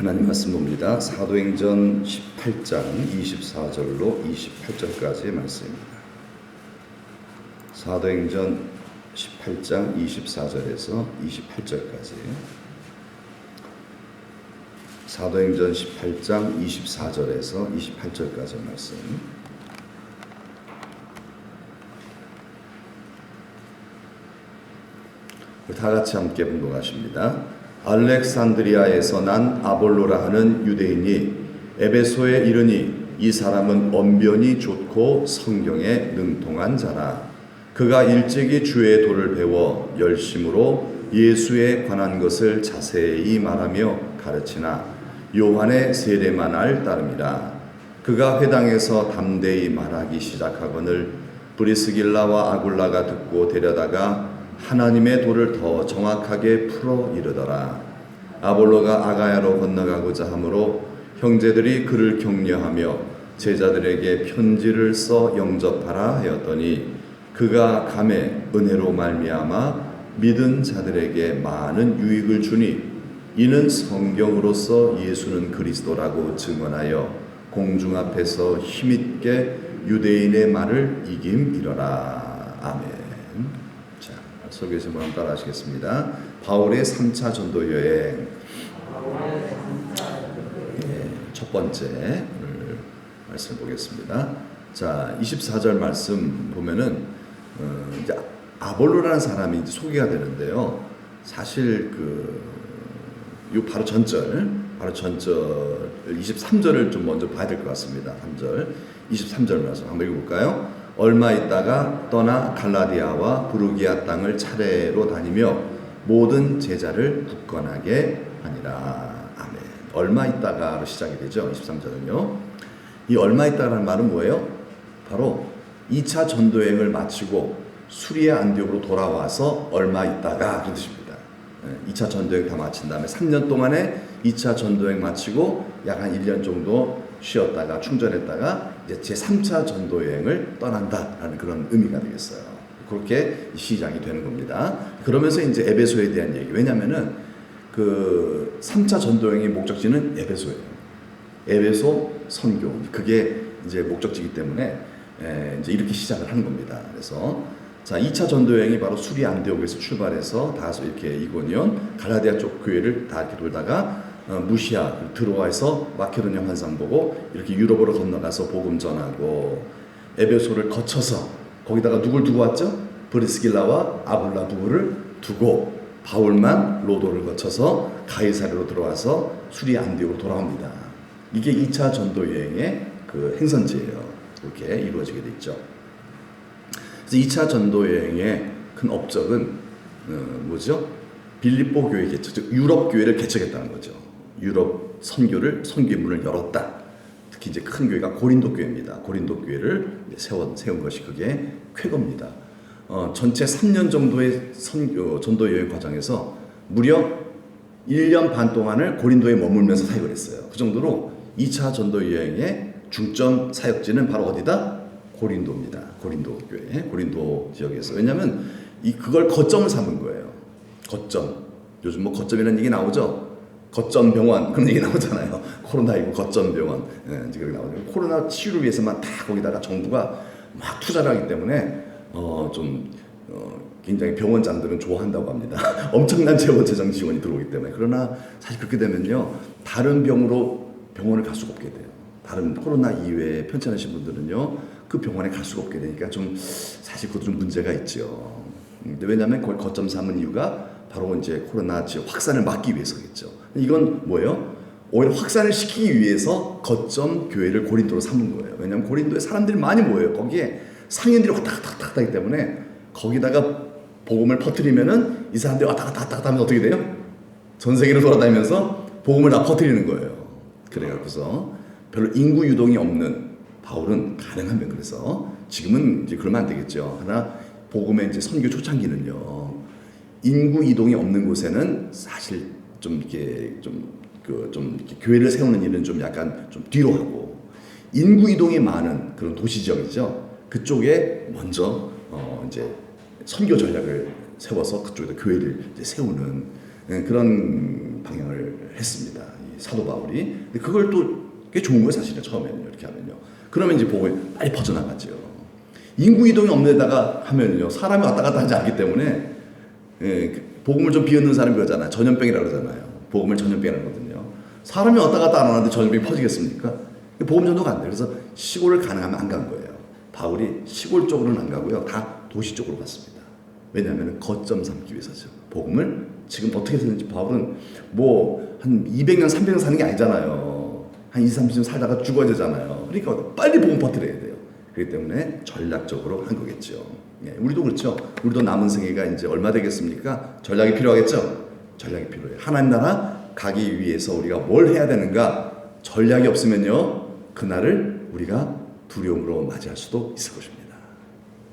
하나님 말씀 봅니다. 사도행전 18장 24절로 28절까지의 말씀입니다. 사도행전 18장 24절에서 28절까지. 사도행전 18장 24절에서 28절까지의 말씀. 다 같이 함께 봉독하십니다. 알렉산드리아에서 난 아볼로라 하는 유대인이 에베소에 이르니 이 사람은 언변이 좋고 성경에 능통한 자라. 그가 일찍이 주의 도를 배워 열심으로 예수에 관한 것을 자세히 말하며 가르치나 요한의 세례만을 따름이라. 그가 회당에서 담대히 말하기 시작하거늘 브리스길라와 아굴라가 듣고 데려다가 하나님의 도를 더 정확하게 풀어 이르더라. 아볼로가 아가야로 건너가고자 하므로 형제들이 그를 격려하며 제자들에게 편지를 써 영접하라 하였더니 그가 감에 은혜로 말미암아 믿은 자들에게 많은 유익을 주니 이는 성경으로서 예수는 그리스도라고 증언하여 공중 앞에서 힘있게 유대인의 말을 이김이러라. 아멘. 설교에서 한번 따라 하시겠습니다. 바울의 3차 전도 여행 첫 번째 말씀 보겠습니다. 자, 24절 말씀 보면은 이제 아볼로라는 사람이 이제 소개가 되는데요. 사실 요 바로 전절 23절을 좀 먼저 봐야 될 것 같습니다. 3절 23절 말씀 한번 읽어볼까요? 얼마 있다가 떠나 갈라디아와 부르기아 땅을 차례로 다니며 모든 제자를 굳건하게 하니라. 아멘. 얼마 있다가로 시작이 되죠. 23절은요. 이 얼마 있다라는 말은 뭐예요? 바로 2차 전도여행을 마치고 수리아 안디옥으로 돌아와서 얼마 있다가 그런 뜻입니다. 2차 전도여행 다 마친 다음에 3년 동안에 2차 전도여행 마치고 약 한 1년 정도 쉬었다가 충전했다가 이제 제3차 전도여행을 떠난다라는 그런 의미가 되겠어요. 그렇게 시작이 되는 겁니다. 그러면서 이제 에베소에 대한 얘기. 왜냐면은 그 3차 전도여행의 목적지는 에베소예요. 에베소 선교. 그게 이제 목적지이기 때문에 이제 이렇게 시작을 하는 겁니다. 그래서 자, 2차 전도여행이 바로 수리 안디옥에서 출발해서 다소 이렇게 이고니온 갈라디아 쪽 교회를 다 이렇게 돌다가 무시아 드로아에서 마케도니아 환상 보고 이렇게 유럽으로 건너가서 복음 전하고 에베소를 거쳐서 거기다가 누굴 두고 왔죠? 브리스길라와 아굴라 부부를 두고 바울만 로도를 거쳐서 가이사랴로 들어와서 수리 안디옥으로 돌아옵니다. 이게 2차 전도 여행의 그 행선지예요. 이렇게 이루어지게 됐죠. 그래서 2차 전도 여행의 큰 업적은 뭐죠? 빌립보 교회 개척, 즉 유럽 교회를 개척했다는 거죠. 유럽 선교의 문을 열었다. 특히 이제 큰 교회가 고린도 교회입니다. 고린도 교회를 세운 것이 그게 쾌거입니다. 전체 3년 정도의 전도 여행 과정에서 무려 1년 반 동안을 고린도에 머물면서 사역을 했어요. 그 정도로 2차 전도 여행의 중점 사역지는 바로 어디다? 고린도입니다. 고린도 교회, 고린도 지역에서. 왜냐하면 그걸 거점을 삼은 거예요. 거점. 요즘 뭐 거점이라는 얘기 나오죠. 거점 병원 그런 얘기 나오잖아요. 코로나19 거점 병원 이제 그렇게 나오죠. 코로나 치유를 위해서만 다 거기다가 정부가 막 투자를 하기 때문에 굉장히 병원장들은 좋아한다고 합니다. 엄청난 재정 지원이 들어오기 때문에. 그러나 사실 그렇게 되면요, 다른 병으로 병원을 갈 수가 없게 돼요. 다른 코로나 이외에 편찮으신 분들은요, 그 병원에 갈 수가 없게 되니까 좀 사실 그것도 좀 문제가 있죠. 근데 왜냐하면 그걸 거점 삼은 이유가 바로 이제 코로나 확산을 막기 위해서겠죠. 이건 뭐예요? 오히려 확산을 시키기 위해서 거점 교회를 고린도로 삼은 거예요. 왜냐하면 고린도에 사람들이 많이 모여요. 거기에 상인들이 왔다 갔다 하기 때문에 거기다가 복음을 퍼뜨리면은 이 사람들이 왔다 갔다 하면 어떻게 돼요? 전 세계를 돌아다니면서 복음을 다 퍼뜨리는 거예요. 그래서 별로 인구 유동이 없는 바울은 가능하면, 그래서 지금은 이제 그러면 안 되겠죠. 하나 복음의 이제 선교 초창기는요, 인구 이동이 없는 곳에는 사실 좀 이렇게 이렇게 교회를 세우는 일은 좀 약간 좀 뒤로 하고, 인구 이동이 많은 그런 도시 지역이죠. 그쪽에 먼저 이제 선교 전략을 세워서 그쪽에다 교회를 이제 세우는 그런 방향을 했습니다. 사도 바울이. 근데 그걸 또 꽤 좋은 거예요, 사실은 처음에는 이렇게 하면요. 그러면 이제 복음이 빨리 퍼져나가죠. 인구 이동이 없는 데다가 하면요, 사람이 왔다 갔다 하지 않기 때문에 복음을 좀 비웃는 사람이 그러잖아요. 전염병이라고 그러잖아요. 복음을 전염병이라고 하거든요. 사람이 왔다 갔다 안 하는데 전염병이 퍼지겠습니까? 복음 전도가 안 돼요. 그래서 시골을 가능하면 안 간 거예요. 바울이 시골 쪽으로는 안 가고요, 다 도시 쪽으로 갔습니다. 왜냐하면 거점 삼기 위해서죠. 복음을 지금 어떻게 했는지 바울은 뭐 한 200년, 300년 사는 게 아니잖아요. 한 20, 30년 살다가 죽어야 되잖아요. 그러니까 빨리 복음 퍼뜨려야 돼요. 그렇기 때문에 전략적으로 한 거겠죠. 예, 우리도 그렇죠. 우리도 남은 생애가 이제 얼마 되겠습니까? 전략이 필요하겠죠. 전략이 필요해요. 하나님 나라 가기 위해서 우리가 뭘 해야 되는가? 전략이 없으면요, 그날을 우리가 두려움으로 맞이할 수도 있을 것입니다.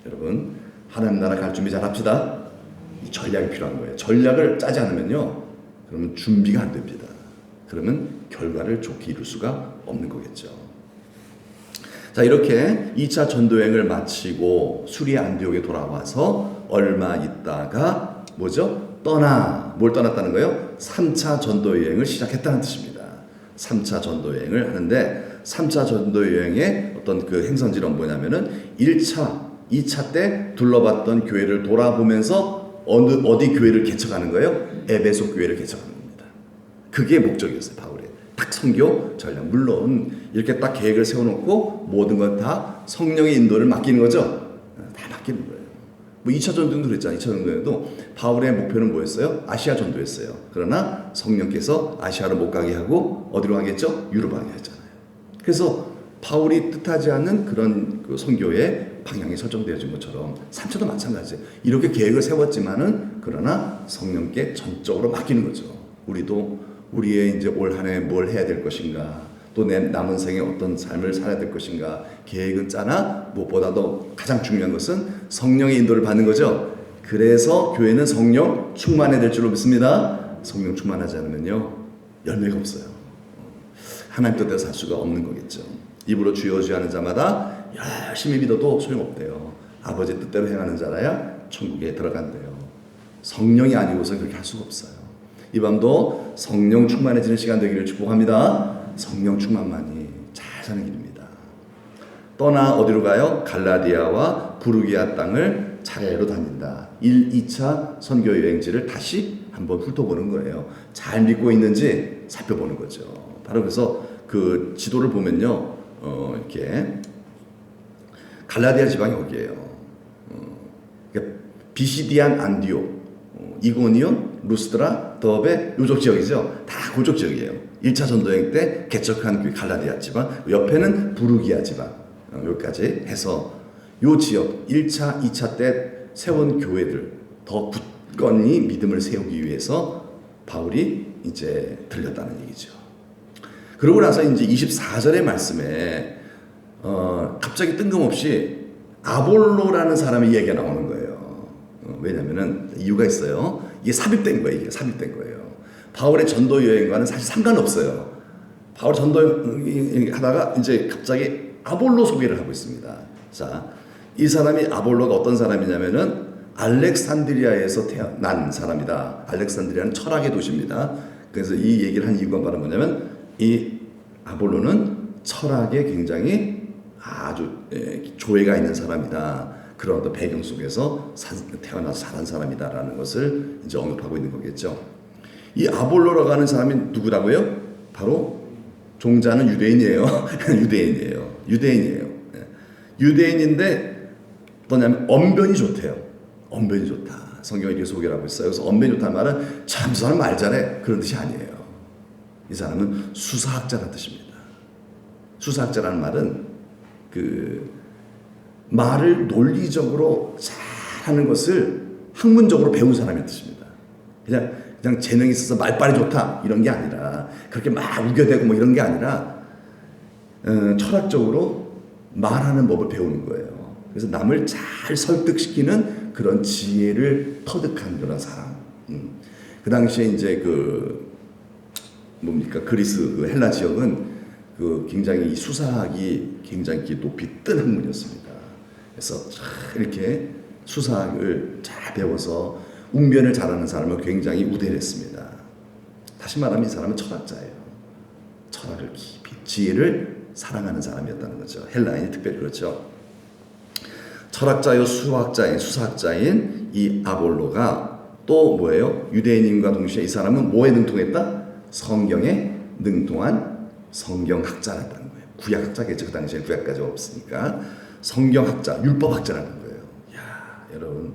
여러분, 하나님 나라 갈 준비 잘 합시다. 이 전략이 필요한 거예요. 전략을 짜지 않으면요, 그러면 준비가 안 됩니다. 그러면 결과를 좋게 이룰 수가 없는 거겠죠. 자, 이렇게 2차 전도여행을 마치고 수리 안디옥에 돌아와서 얼마 있다가 뭐죠? 뭘 떠났다는 거예요? 3차 전도여행을 시작했다는 뜻입니다. 3차 전도여행을 하는데, 3차 전도여행의 어떤 그 행선지는 뭐냐면은 1차, 2차 때 둘러봤던 교회를 돌아보면서 어디 교회를 개척하는 거예요? 에베소 교회를 개척하는 겁니다. 그게 목적이었어요, 바울의. 딱 선교 전략. 물론 이렇게 딱 계획을 세워놓고 모든 건 다 성령의 인도를 맡기는 거죠. 다 맡기는 거예요. 뭐 2차 전도도 그랬잖아요. 2차 전도에도 바울의 목표는 뭐였어요? 아시아 전도였어요. 그러나 성령께서 아시아로 못 가게 하고 어디로 가겠죠? 유럽 가게 했잖아요. 그래서 바울이 뜻하지 않는 그런 그 선교의 방향이 설정되어진 것처럼 3차도 마찬가지예요. 이렇게 계획을 세웠지만은 그러나 성령께 전적으로 맡기는 거죠. 우리도 우리의 이제 올 한 해 뭘 해야 될 것인가, 또 내 남은 생에 어떤 삶을 살아야 될 것인가, 계획은 짜나 무엇보다도 가장 중요한 것은 성령의 인도를 받는 거죠. 그래서 교회는 성령 충만해야 될 줄로 믿습니다. 성령 충만하지 않으면요, 열매가 없어요. 하나님 뜻대로 살 수가 없는 거겠죠. 입으로 주여 주여 하는 자마다 열심히 믿어도 소용없대요. 아버지 뜻대로 행하는 자라야 천국에 들어간대요. 성령이 아니고서 그렇게 할 수가 없어요. 이 밤도 성령 충만해지는 시간 되기를 축복합니다. 성령 충만만이 잘 사는 길입니다. 떠나 어디로 가요? 갈라디아와 부르기아 땅을 차례로 다닌다. 1, 2차 선교 여행지를 다시 한번 훑어보는 거예요. 잘 믿고 있는지 살펴보는 거죠. 바로 그래서 그 지도를 보면요, 이렇게 갈라디아 지방이 어디예요? 그러니까 비시디안 안디옥, 이고니온, 루스드라, 더베, 요쪽 지역이죠. 다 그쪽 지역이에요. 1차 전도여행 때 개척한 그 갈라디아 지방, 옆에는 부르기아 지방, 여기까지 해서 요 지역 1차, 2차 때 세운 교회들 더 굳건히 믿음을 세우기 위해서 바울이 이제 들렸다는 얘기죠. 그러고 나서 이제 24절의 말씀에 갑자기 뜬금없이 아볼로라는 사람의 이야기가 나오는 거예요. 왜냐면은 이유가 있어요. 이게 삽입된 거예요. 이게 삽입된 거예요. 바울의 전도 여행과는 사실 상관없어요. 바울 전도 하다가 이제 갑자기 아볼로 소개를 하고 있습니다. 자, 이 사람이 아볼로가 어떤 사람이냐면은 알렉산드리아에서 태어난 사람이다. 알렉산드리아는 철학의 도시입니다. 그래서 이 얘기를 한 이유가 바로 뭐냐면 이 아볼로는 철학에 굉장히 아주 조예가 있는 사람이다. 그런 어떤 배경 속에서 태어나서 자란 사람이다라는 것을 이제 언급하고 있는 거겠죠. 이 아볼로라고 하는 사람이 누구라고요? 바로 종자는 유대인이에요. 유대인이에요. 유대인인데 뭐냐면 언변이 좋대요. 언변이 좋다. 성경에 이렇게 소개를 하고 있어요. 그래서 언변이 좋다는 말은 참 저 사람 말 잘해 그런 뜻이 아니에요. 이 사람은 수사학자라는 뜻입니다. 수사학자라는 말은 그 말을 논리적으로 잘하는 것을 학문적으로 배운 사람의 뜻입니다. 그냥 재능이 있어서 말빨이 좋다 이런 게 아니라, 그렇게 막 우겨대고 뭐 이런 게 아니라 철학적으로 말하는 법을 배우는 거예요. 그래서 남을 잘 설득시키는 그런 지혜를 터득한 그런 사람. 그 당시에 이제 그리스 그 헬라 지역은 굉장히 이 수사학이 굉장히 높이 뜬 학문이었습니다. 그래서 이렇게 수사학을 잘 배워서 웅변을 잘하는 사람을 굉장히 우대를 했습니다. 다시 말하면 이 사람은 철학자예요. 철학을 깊이, 지혜를 사랑하는 사람이었다는 거죠. 헬라인이 특별히 그렇죠. 철학자요 수학자인 수사학자인 이 아볼로가 또 뭐예요? 유대인인과 동시에 이 사람은 뭐에 능통했다? 성경에 능통한 성경학자라는 거예요. 구약학자겠죠. 그 당시에 구약까지 없으니까 성경학자, 율법학자라는 거예요. 야, 여러분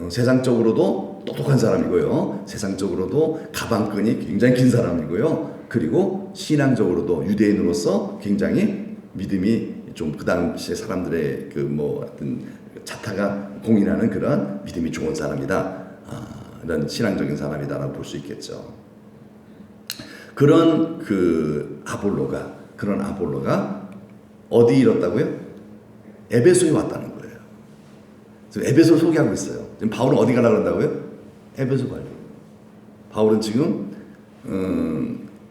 세상적으로도 똑똑한 사람이고요. 세상적으로도 가방끈이 굉장히 긴 사람이고요. 그리고 신앙적으로도 유대인으로서 굉장히 믿음이 좀 그 당시에 사람들의 그 뭐 어떤 자타가 공인하는 그런 믿음이 좋은 사람이다. 이런 신앙적인 사람이다라고 볼 수 있겠죠. 그런 아볼로가 어디 이뤘다고요? 에베소에 왔다는 거예요. 지금 에베소를 소개하고 있어요. 지금 바울은 어디 가려고 한다고요? 에베소 가려고. 바울은 지금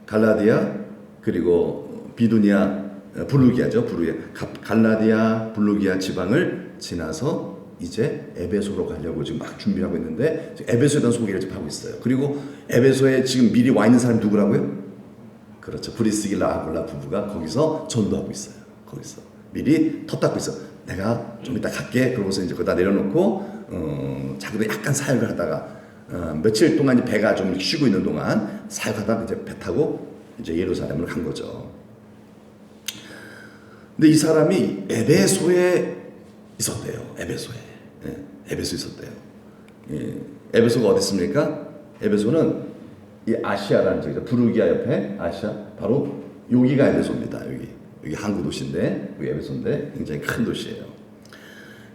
갈라디아 그리고 비두니아 불루기아죠. 갈라디아 불루기아 지방을 지나서 이제 에베소로 가려고 지금 막 준비하고 있는데 에베소에 대한 소개를 지금 하고 있어요. 그리고 에베소에 지금 미리 와 있는 사람이 누구라고요? 그렇죠. 브리스길라 아굴라 부부가 거기서 전도하고 있어요. 거기서 미리 텄닦고 있어. 내가 좀 이따 갈게. 그러고서 이제 거기다 내려놓고 자기도 약간 사역을 하다가 며칠 동안 배가 좀 쉬고 있는 동안 사역하다가 이제 배 타고 이제 예루살렘으로 간 거죠. 근데 이 사람이 에베소에 있었대요. 에베소에 있었대요. 에베소가 어디 있습니까? 에베소는 이 아시아라는 지역이죠. 부르기아 옆에 아시아 바로 여기가 에베소입니다. 여기 항구 도시인데 여기 에베소인데 굉장히 큰 도시예요.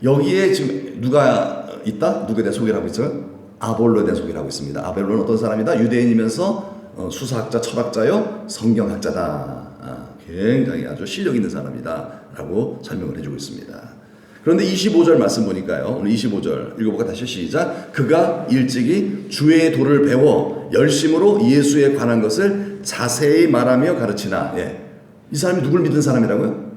여기에 지금 누가 있다? 누구에 대해 소개를 하고 있어요? 아볼로에 대한 소개를 하고 있습니다. 아볼로는 어떤 사람이다? 유대인이면서 수사학자, 철학자요, 성경학자다. 굉장히 아주 실력 있는 사람이다 라고 설명을 해주고 있습니다. 그런데 25절 말씀 보니까요. 오늘 25절 읽어볼까? 다시 시작. 그가 일찍이 주의 도를 배워 열심으로 예수에 관한 것을 자세히 말하며 가르치나. 이 사람이 누굴 믿은 사람이라고요?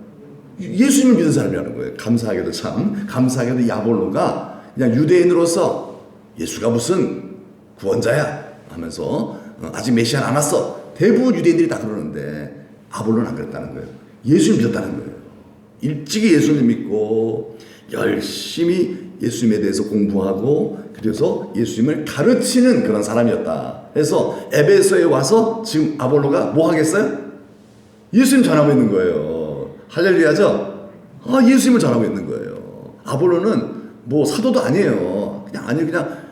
예수님을 믿은 사람이라는 거예요. 감사하게도 이 아볼로가 그냥 유대인으로서 예수가 무슨 구원자야 하면서 아직 메시아는 안 왔어. 대부분 유대인들이 다 그러는데 아볼로는 안 그랬다는 거예요. 예수님 믿었다는 거예요. 일찍이 예수를 믿고 열심히 예수님에 대해서 공부하고 그래서 예수님을 가르치는 그런 사람이었다. 그래서 에베소에 와서 지금 아볼로가 뭐 하겠어요? 예수님 전하고 있는 거예요. 할렐루야죠? 예수님을 전하고 있는 거예요. 아볼로는 뭐 사도도 아니에요. 그냥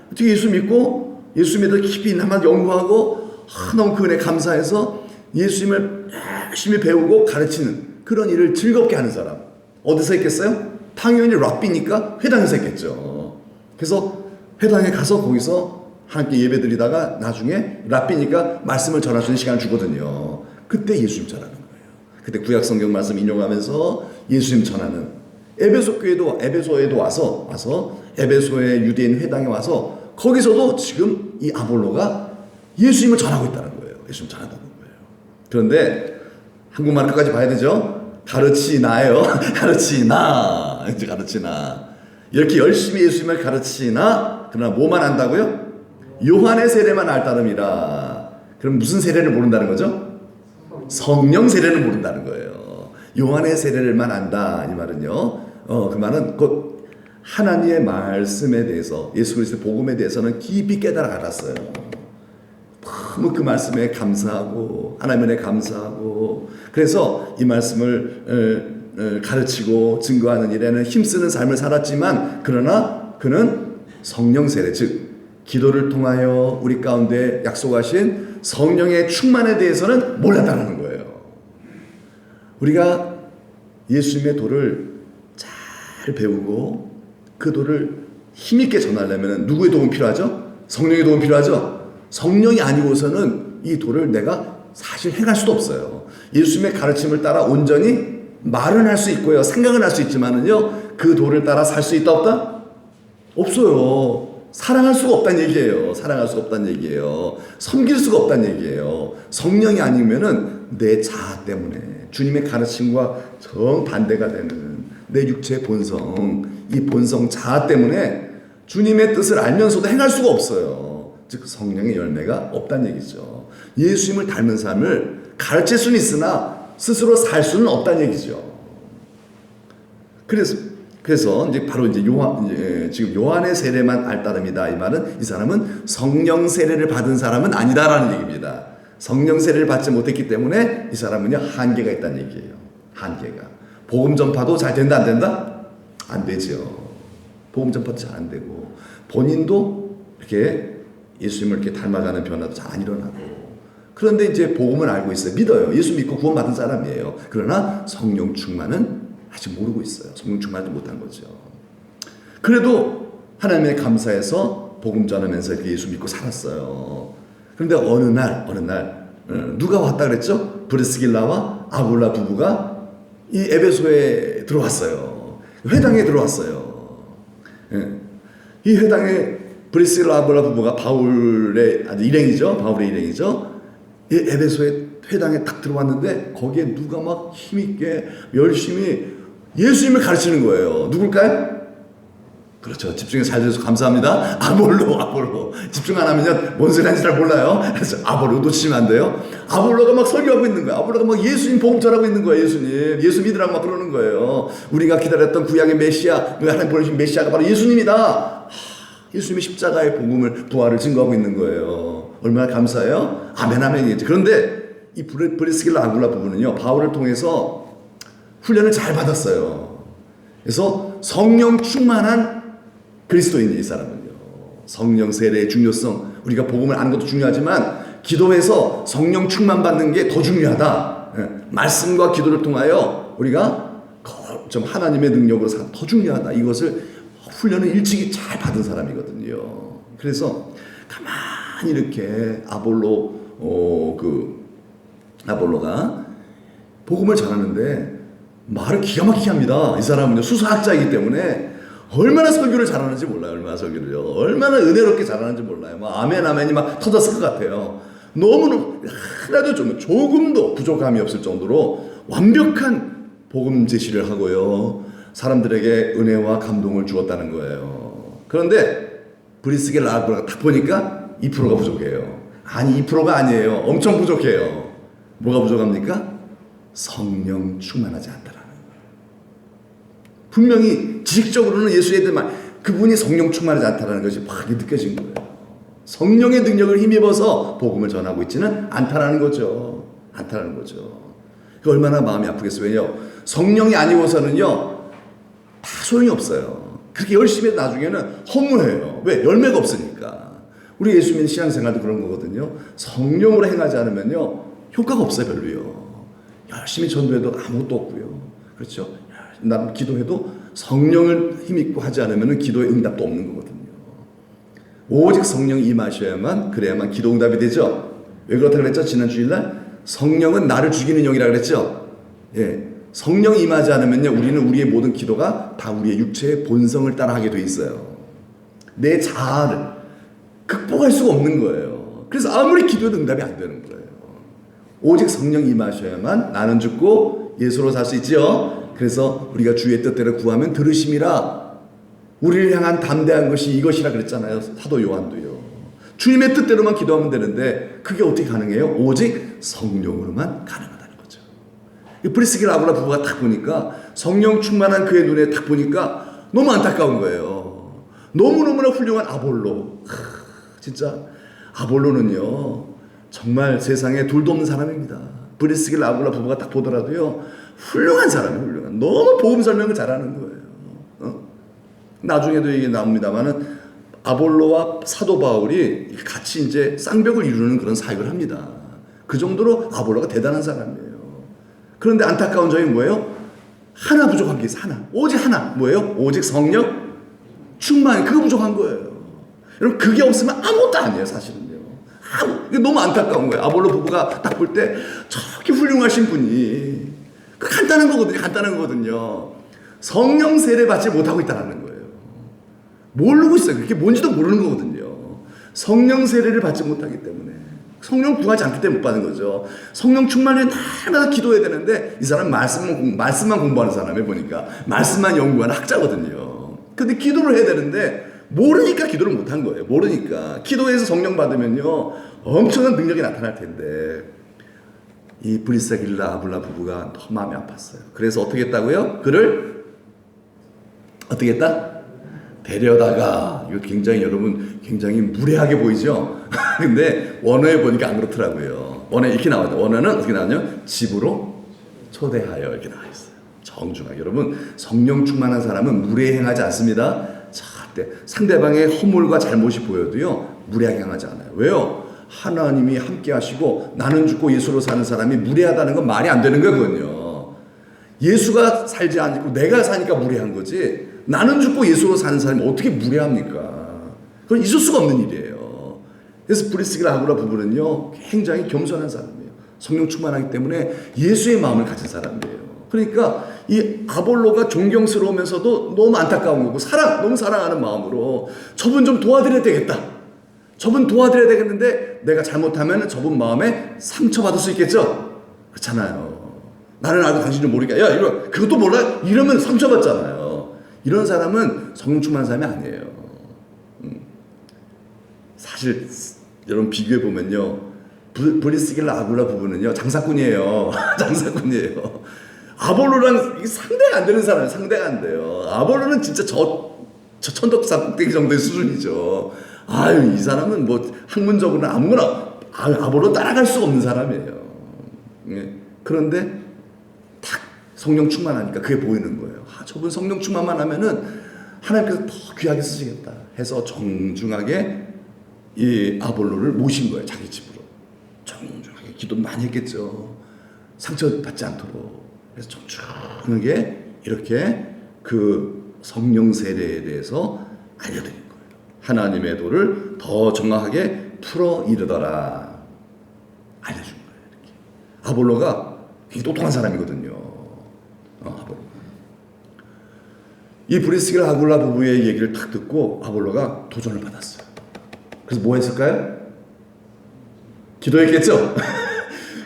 어떻게 예수 믿고 예수님에 대해 깊이 한번 연구하고 너무 그 은혜 감사해서 예수님을 열심히 배우고 가르치는 그런 일을 즐겁게 하는 사람. 어디서 했겠어요? 당연히 랍비니까 회당에서 했겠죠. 그래서 회당에 가서 거기서 함께 예배드리다가 나중에 랍비니까 말씀을 전할 수 있는 시간을 주거든요. 그때 예수님 전하는 거예요. 그때 구약 성경 말씀 인용하면서 예수님 전하는 에베소 교회도 에베소에도 와서 에베소의 유대인 회당에 와서 거기서도 지금 이 아볼로가 예수님을 전하고 있다는 거예요. 예수님 전한다는 거예요. 그런데 한국말 끝까지 봐야 되죠. 가르치나요. 가르치나. 이렇게 열심히 예수님을 가르치나. 그러나 뭐만 안다고요? 요한의 세례만 알 따름이라. 그럼 무슨 세례를 모른다는 거죠? 성령 세례를 모른다는 거예요. 요한의 세례를만 안다. 이 말은요. 그 말은 곧 하나님의 말씀에 대해서 예수 그리스도의 복음에 대해서는 깊이 깨달아 알았어요. 너무 그 말씀에 감사하고 하나님의 감사하고 그래서 이 말씀을 가르치고 증거하는 일에는 힘쓰는 삶을 살았지만 그러나 그는 성령 세례 즉 기도를 통하여 우리 가운데 약속하신 성령의 충만에 대해서는 몰랐다는 거예요. 우리가 예수님의 도를 잘 배우고 그 도를 힘있게 전하려면 누구의 도움이 필요하죠? 성령의 도움이 필요하죠? 성령이 아니고서는 이 도를 내가 사실 행할 수도 없어요. 예수님의 가르침을 따라 온전히 말은 할 수 있고요. 생각은 할 수 있지만은요. 그 도를 따라 살 수 있다 없다? 없어요. 사랑할 수가 없다는 얘기예요. 섬길 수가 없다는 얘기예요. 성령이 아니면은 내 자아 때문에 주님의 가르침과 정반대가 되는 내 육체의 본성, 이 본성 자아 때문에 주님의 뜻을 알면서도 행할 수가 없어요. 즉 성령의 열매가 없다는 얘기죠. 예수님을 닮은 삶을 가르칠 수는 있으나 스스로 살 수는 없다는 얘기죠. 그래서 이제 바로 이제 지금 요한의 세례만 알 따름이다. 이 말은 이 사람은 성령 세례를 받은 사람은 아니다라는 얘기입니다. 성령 세례를 받지 못했기 때문에 이 사람은요 한계가 있다는 얘기예요. 한계가. 복음 전파도 잘 된다 안 된다? 안 되죠. 복음 전파도 잘 안 되고 본인도 이렇게 예수님을 이렇게 닮아가는 변화도 잘 안 일어나고 그런데 이제 복음을 알고 있어요. 믿어요. 예수 믿고 구원받은 사람이에요. 그러나 성령 충만은 아직 모르고 있어요. 성령 충만도 못한 거죠. 그래도 하나님에 감사해서 복음 전하면서 이렇게 예수 믿고 살았어요. 그런데 어느 날 누가 왔다 그랬죠? 브리스길라와 아굴라 부부가 이 에베소에 들어왔어요. 회당에 들어왔어요. 이 회당에 브리스길라 아굴라 부부가 바울의 일행이죠. 바울의 일행이죠. 이 에베소의 회당에 딱 들어왔는데 거기에 누가 막 힘있게 열심히 예수님을 가르치는 거예요. 누굴까요? 그렇죠. 집중해서 잘 들어서 감사합니다. 아볼로. 집중 안 하면요, 뭔 소리 하는지 잘 몰라요. 그래서 아볼로 놓치면 안 돼요. 아볼로가 막 설교하고 있는 거예요. 아볼로가 막 예수님 복음 전하고 있는 거예요. 예수 믿으라고 막 그러는 거예요. 우리가 기다렸던 구약의 메시아, 하나님 보내신 메시아가 바로 예수님이다. 예수님의 십자가의 복음을, 부활을 증거하고 있는 거예요. 얼마나 감사해요? 아멘이겠죠. 그런데 이 브리스길라 아굴라 부부는요, 바울을 통해서 훈련을 잘 받았어요. 그래서 성령 충만한 그리스도인이 이 사람은요. 성령 세례의 중요성, 우리가 복음을 아는 것도 중요하지만 기도해서 성령 충만 받는 게 더 중요하다. 말씀과 기도를 통하여 우리가 좀 하나님의 능력으로 살아 더 중요하다. 이것을 훈련을 일찍이 잘 받은 사람이거든요. 그래서 가만히 이렇게 아볼로가 복음을 전하는데 말을 기가 막히게 합니다. 이 사람은 수사학자이기 때문에 얼마나 설교를 잘하는지 몰라요. 얼마나 은혜롭게 잘하는지 몰라요. 아멘이 막 터졌을 것 같아요. 너무너무 하나도 조금도 부족함이 없을 정도로 완벽한 복음 제시를 하고요. 사람들에게 은혜와 감동을 주었다는 거예요. 그런데 브리스길라 아굴라가 딱 보니까 2%가 부족해요. 아니 2%가 아니에요. 엄청 부족해요. 뭐가 부족합니까? 성령 충만하지 않다라는 거예요. 분명히 지식적으로는 예수에 대한 그분이 성령 충만하지 않다라는 것이 확 느껴진 거예요. 성령의 능력을 힘입어서 복음을 전하고 있지는 않다라는 거죠. 그 얼마나 마음이 아프겠어요. 왜요? 성령이 아니고서는요 다 소용이 없어요. 그렇게 열심히 해도 나중에는 허무해요. 왜? 열매가 없으니까. 우리 예수 믿는 신앙생활도 그런 거거든요. 성령으로 행하지 않으면요 효과가 없어요. 별로요. 열심히 전도해도 아무것도 없고요. 그렇죠? 난 기도해도 성령을 힘입고 하지 않으면 기도의 응답도 없는 거거든요. 오직 성령이 임하셔야만 그래야만 기도 응답이 되죠. 왜 그렇다 그랬죠? 지난 주일날 성령은 나를 죽이는 영이라 그랬죠. 예, 성령이 임하지 않으면요 우리는 우리의 모든 기도가 다 우리의 육체의 본성을 따라하게 돼 있어요. 내 자아를 극복할 수가 없는 거예요. 그래서 아무리 기도해도 응답이 안 되는 거예요. 오직 성령이 임하셔야만 나는 죽고 예수로 살 수 있지요. 그래서 우리가 주의 뜻대로 구하면 들으심이라. 우리를 향한 담대한 것이 이것이라 그랬잖아요. 사도 요한도요. 주님의 뜻대로만 기도하면 되는데 그게 어떻게 가능해요? 오직 성령으로만 가능하다는 거죠. 브리스길라 아굴라 부부가 딱 보니까 성령 충만한 그의 눈에 딱 보니까 너무 안타까운 거예요. 너무너무나 훌륭한 아볼로. 진짜 아볼로는요 정말 세상에 둘도 없는 사람입니다. 브리스길라 아굴라 부부가 딱 보더라도요 훌륭한 사람이에요. 훌륭한. 너무 복음 설명을 잘하는 거예요. 나중에도 얘기 나옵니다만은 아볼로와 사도 바울이 같이 이제 쌍벽을 이루는 그런 사역을 합니다. 그 정도로 아볼로가 대단한 사람이에요. 그런데 안타까운 점이 뭐예요? 하나 부족한 게 있어요. 하나. 오직 하나. 뭐예요? 오직 성령 충만. 그거 부족한 거예요. 여러분 그게 없으면 아무것도 아니에요. 사실은요. 이게 너무 안타까운 거예요. 아볼로 부부가 딱 볼 때 저렇게 훌륭하신 분이 간단한 거거든요. 성령 세례 받지 못하고 있다는 거예요. 모르고 있어요. 그게 뭔지도 모르는 거거든요. 성령 세례를 받지 못하기 때문에. 성령 구하지 않기 때문에 못 받는 거죠. 성령 충만을 날마다 기도해야 되는데 이 사람 말씀만 공부하는 사람을 보니까 말씀만 연구하는 학자거든요. 근데 기도를 해야 되는데 모르니까 기도를 못한 거예요. 모르니까. 기도해서 성령 받으면요 엄청난 능력이 나타날 텐데 이 브리스길라 아굴라 부부가 너무 마음이 아팠어요. 그래서 어떻게 했다고요? 그를 어떻게 했다? 데려다가, 이거 굉장히 여러분 굉장히 무례하게 보이죠? 근데 원어에 보니까 안 그렇더라고요. 원어에 이렇게 나와요. 원어는 어떻게 나왔냐? 집으로 초대하여 이렇게 나와 있어요. 정중하게. 여러분, 성령 충만한 사람은 무례히 행하지 않습니다. 절대 상대방의 허물과 잘못이 보여도요 무례하게 행하지 않아요. 왜요? 하나님이 함께 하시고 나는 죽고 예수로 사는 사람이 무례하다는 건 말이 안 되는 거거든요. 예수가 살지 않고 내가 사니까 무례한 거지, 나는 죽고 예수로 사는 사람이 어떻게 무례합니까? 그건 있을 수가 없는 일이에요. 그래서 브리스길라 아굴라 부부는요 굉장히 겸손한 사람이에요. 성령 충만하기 때문에 예수의 마음을 가진 사람이에요. 그러니까 이 아볼로가 존경스러우면서도 너무 안타까운 거고 너무 사랑하는 마음으로 저분 좀 도와드려야 되겠다. 저분 도와드려야 되겠는데 내가 잘못하면 저분 마음에 상처받을 수 있겠죠? 그렇잖아요. 나는 알고 당신 좀 모르니까 야 이거 그것도 몰라? 이러면 상처받잖아요. 이런 사람은 성령 충만한 사람이 아니에요. 사실 여러분 비교해 보면요, 브리스길라 아굴라 부부는요 장사꾼이에요. 장사꾼이에요. 아볼로랑 상대가 안 되는 사람이에요. 상대가 안 돼요. 아볼로는 진짜 저 천덕산 꼭대기 정도의 수준이죠. 아유, 이 사람은 뭐 학문적으로는 아무거나 아볼로 따라갈 수 없는 사람이에요. 그런데 딱 성령 충만하니까 그게 보이는 거예요. 저분 성령 충만만 하면은 하나님께서 더 귀하게 쓰시겠다 해서 정중하게 이 아볼로를 모신 거예요. 자기 집으로. 정중하게 기도 많이 했겠죠. 상처받지 않도록. 그래서 정중하게 이렇게 그 성령 세례에 대해서 알려드린 거예요. 하나님의 도를 더 정확하게 풀어 이르더라 알려준 거예요. 이렇게. 아볼로가 굉장히 똑똑한 사람이거든요. 아볼로. 이 브리스길라 아굴라 부부의 얘기를 딱 듣고 아볼로가 도전을 받았어요. 그래서 뭐 했을까요? 기도했겠죠?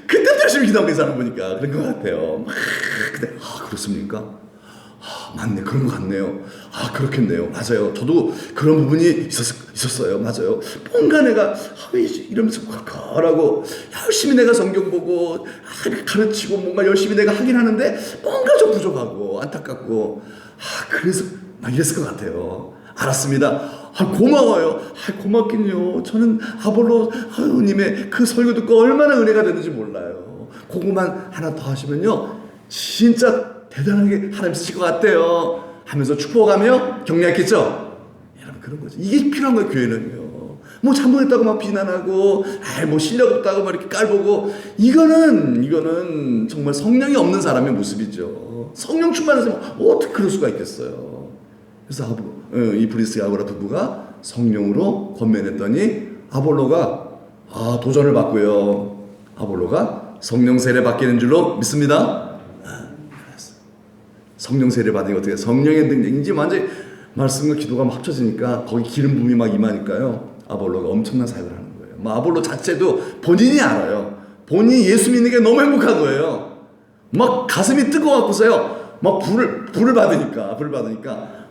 그때도 열심히 기도하고 있는 사람 보니까 그런 것 같아요. 근데 그렇습니까? 맞네, 그런 것 같네요. 그렇겠네요. 맞아요. 저도 그런 부분이 있었어요. 맞아요. 뭔가 내가 왜 이러면서 라고 열심히 내가 성경 보고 가르치고 뭔가 열심히 내가 하긴 하는데 뭔가 좀 부족하고 안타깝고 그래서 막 이랬을 것 같아요. 알았습니다. 고마워요. 고맙긴요. 저는 아볼로 님의 그 설교 듣고 얼마나 은혜가 되는지 몰라요. 그거만 하나 더 하시면요 진짜 대단하게 하나님 쓰실 것 같아요 하면서 축복하며 격려했겠죠. 여러분, 그런 거죠. 이게 필요한 거예요. 교회는요. 뭐 잘못했다고 막 비난하고 뭐 실력 없다고 막 이렇게 깔보고 이거는 정말 성령이 없는 사람의 모습이죠. 성령 충만한 사람 어떻게 그럴 수가 있겠어요. 그래서 이 브리스길라 아굴라 부부가 성령으로 권면했더니 아볼로가 도전을 받고요. 아볼로가 성령 세례 받게 된 줄로 믿습니다. 성령 세례 받으니까 어떻게 성령의 능력인지 완전히 말씀과 기도가 막 합쳐지니까 거기 기름 부음이 막 임하니까요. 아볼로가 엄청난 사역을 하는 거예요. 아볼로 자체도 본인이 알아요. 본인이 예수 믿는 게 너무 행복한 거예요. 막 가슴이 뜨거워갖고서요. 막 불을 받으니까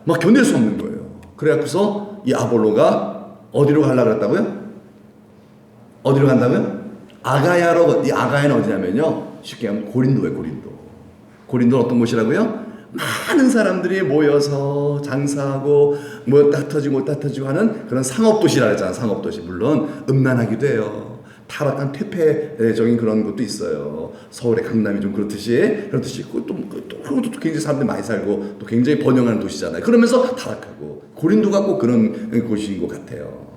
막 견딜 수 없는 거예요. 그래갖고서 이 아볼로가 어디로 가려고 그랬다고요? 어디로 간다고요? 아가야로. 이 아가야는 어디냐면요, 쉽게 하면 고린도예요. 고린도는 어떤 곳이라고요? 많은 사람들이 모여서 장사하고 뭐 따터지고 하는 그런 상업도시라 했잖아요. 상업도시. 물론 음란하기도 해요. 타락한 퇴폐적인 그런 것도 있어요. 서울의 강남이 좀 그렇듯이 있고 또 굉장히 사람들이 많이 살고 또 굉장히 번영하는 도시잖아요. 그러면서 타락하고 고린도가 꼭 그런 곳인 것 같아요.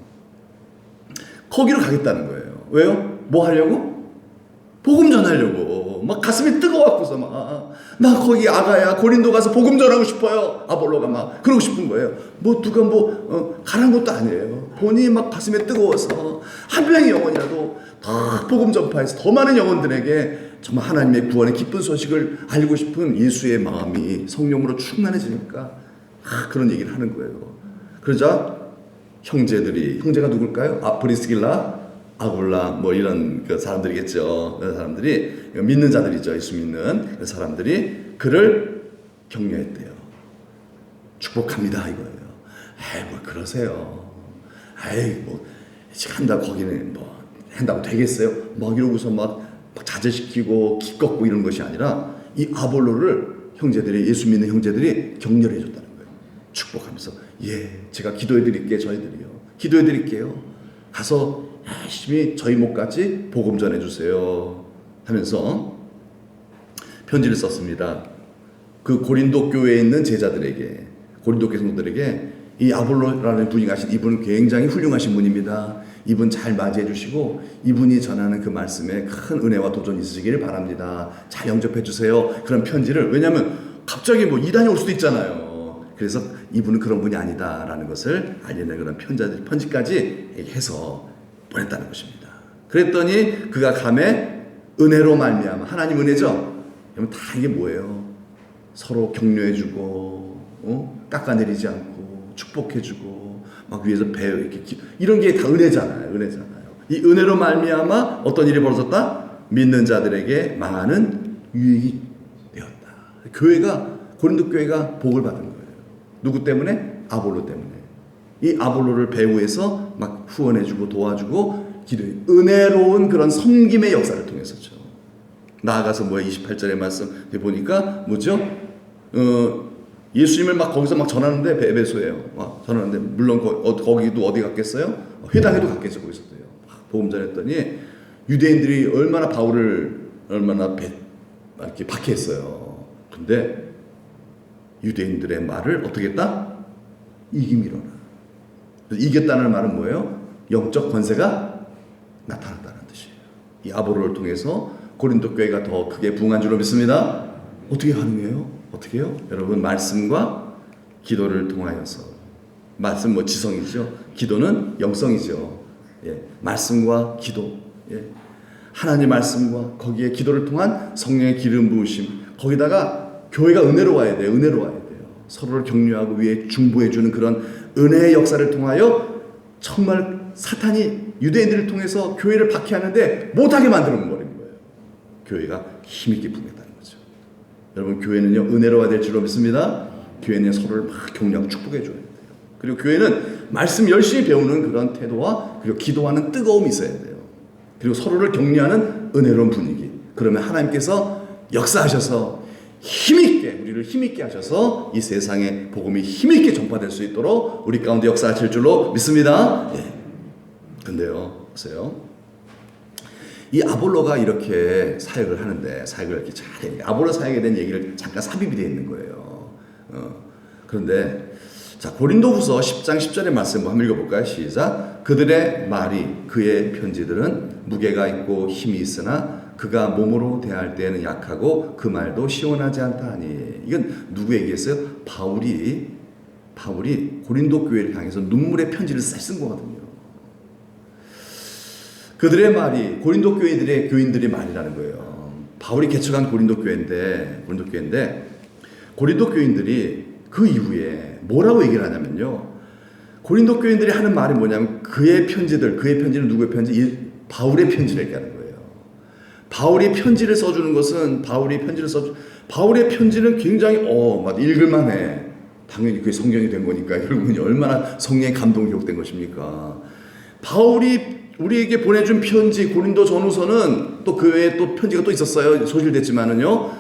거기로 가겠다는 거예요. 왜요? 뭐 하려고? 복음 전하려고. 막 가슴이 뜨거워갖고서 나 거기 아가야 고린도 가서 복음 전하고 싶어요. 아볼로가 막 그러고 싶은 거예요. 뭐 누가 가라는 것도 아니에요. 본인이 막 가슴에 뜨거워서 한 명의 영혼이라도 다 복음 전파해서 더 많은 영혼들에게 정말 하나님의 구원의 기쁜 소식을 알고 싶은 예수의 마음이 성령으로 충만해지니까 그런 얘기를 하는 거예요. 그러자 형제가 누굴까요? 브리스길라 아굴라 뭐 이런 그 사람들이겠죠. 그런 사람들이 믿는 자들이죠. 예수 믿는 그 사람들이 그를 격려했대요. 축복합니다 이거예요. 뭐 그러세요. 뭐 한다고 거기는 뭐 한다고 되겠어요? 막 이러고서 막 막 자제시키고 기꺾고 이런 것이 아니라 이 아볼로를 형제들이, 예수 믿는 형제들이 격려해 줬다는 거예요. 축복하면서 제가 기도해 드릴게요. 저희들이요. 기도해 드릴게요. 가서 열심히 저희 목까지 복음 전해 주세요 하면서 편지를 썼습니다. 그 고린도 교회에 있는 제자들에게, 고린도 교회 성도들에게 이 아볼로라는 분이 가신 이분은 굉장히 훌륭하신 분입니다. 이분 잘 맞이해 주시고 이분이 전하는 그 말씀에 큰 은혜와 도전이 있으시기를 바랍니다. 잘 영접해 주세요. 그런 편지를, 왜냐하면 갑자기 뭐 이단이 올 수도 있잖아요. 그래서 이분은 그런 분이 아니다라는 것을 알리는 그런 편지까지 해서 보냈다는 것입니다. 그랬더니 그가 감에 은혜로 말미암아, 하나님 은혜죠. 그러면 다 이게 뭐예요? 서로 격려해주고, 깎아내리지 않고 축복해주고, 막 위에서 배 이렇게 이런 게 다 은혜잖아요. 이 은혜로 말미암아 어떤 일이 벌어졌다? 믿는 자들에게 많은 유익이 되었다. 교회가, 고린도 교회가 복을 받은 거예요. 누구 때문에? 아볼로 때문에. 이 아볼로를 배후에서 막 후원해주고 도와주고 기도해, 은혜로운 그런 섬김의 역사를 통해서죠. 나아가서 28절의 말씀 보니까 뭐죠? 예수님을 막 거기서 막 전하는데, 에베소예요. 전하는데, 물론 거기도 어디 갔겠어요? 회당에도 갔겠죠. 거기서도요. 복음 전했더니 유대인들이 얼마나 바울을 얼마나 이렇게 박해했어요. 근데 유대인들의 말을 어떻게 했다? 이김이로라. 이겼다는 말은 뭐예요? 영적 권세가 나타났다는 뜻이에요. 이 아볼로를 통해서 고린도 교회가 더 크게 부흥한 줄로 믿습니다. 어떻게 가능해요? 어떻게 해요? 여러분, 말씀과 기도를 통하여서. 말씀 지성이죠. 기도는 영성이죠. 말씀과 기도. 하나님 말씀과 거기에 기도를 통한 성령의 기름 부으심. 거기다가 교회가 은혜로워야 돼요. 서로를 격려하고 위에 중보해주는 그런 은혜의 역사를 통하여 정말 사탄이 유대인들을 통해서 교회를 박해하는데 못하게 만들어 버린 거예요. 교회가 힘있게 부흥했다는 거죠. 여러분, 교회는요, 은혜로워야 될 줄로 믿습니다. 교회는 서로를 막 격려하고 축복해 줘야 돼요. 그리고 교회는 말씀 열심히 배우는 그런 태도와 그리고 기도하는 뜨거움이 있어야 돼요. 그리고 서로를 격려하는 은혜로운 분위기. 그러면 하나님께서 역사하셔서 우리를 힘있게 하셔서 이 세상에 복음이 힘있게 전파될 수 있도록 우리 가운데 역사하실 줄로 믿습니다. 근데요, 보세요. 이 아볼로가 이렇게 사역을 하는데, 사역을 이렇게 잘해. 아볼로 사역에 대한 얘기를 잠깐 삽입이 되어 있는 거예요. 그런데, 자, 고린도후서 10장 10절의 말씀 한번 읽어볼까요? 시작. 그들의 말이, 그의 편지들은 무게가 있고 힘이 있으나 그가 몸으로 대할 때에는 약하고 그 말도 시원하지 않다 하니. 이건 누구 얘기했어요? 바울이 고린도 교회를 향해서 눈물의 편지를 쓴 거거든요. 그들의 말이, 고린도 교인들의 말이라는 거예요. 바울이 개척한 고린도 교회인데 고린도 교인들이 그 이후에 뭐라고 얘기를 하냐면요. 고린도 교인들이 하는 말이 뭐냐면 그의 편지는 누구의 편지? 바울의 편지를 얘기하는 거예요. 바울이 편지를 써주는 것은 바울의 편지는 굉장히 막 읽을만해. 당연히 그게 성경이 된 거니까. 결국은 얼마나 성령의 감동이 기록된 것입니까? 바울이 우리에게 보내준 편지, 고린도 전후서는 또 그 외에 또 편지가 또 있었어요. 소실됐지만은요.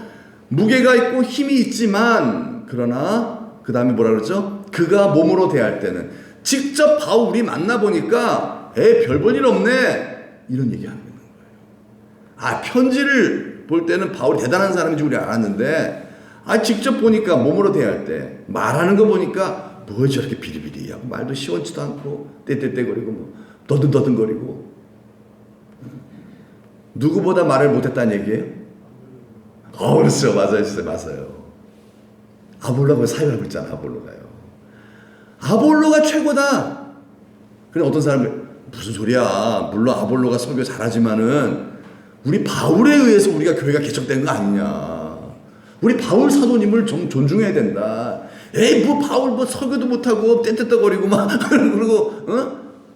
무게가 있고 힘이 있지만, 그러나 그 다음에 뭐라 그러죠? 그가 몸으로 대할 때는, 직접 바울이 만나보니까 별 볼 일 없네, 이런 얘기하는 거예요. 편지를 볼 때는 바울이 대단한 사람인지 우리 알았는데, 직접 보니까 몸으로 대할 때 말하는 거 보니까 뭐 저렇게 비리비리하고 말도 시원치도 않고 떼떼떼거리고 더듬더듬거리고. 누구보다 말을 못했다는 얘기예요? 그렇죠. 맞아요. 진짜 맞아요. 아볼로가 사역하고 있잖아. 아볼로가 최고다. 근데 어떤 사람은 무슨 소리야. 물론 아볼로가 설교 잘하지만은 우리 바울에 의해서 우리가 교회가 개척된 거 아니냐. 우리 바울 사도님을 좀 존중해야 된다. 바울 설교도 못하고 떼떼떼거리고 막 그리고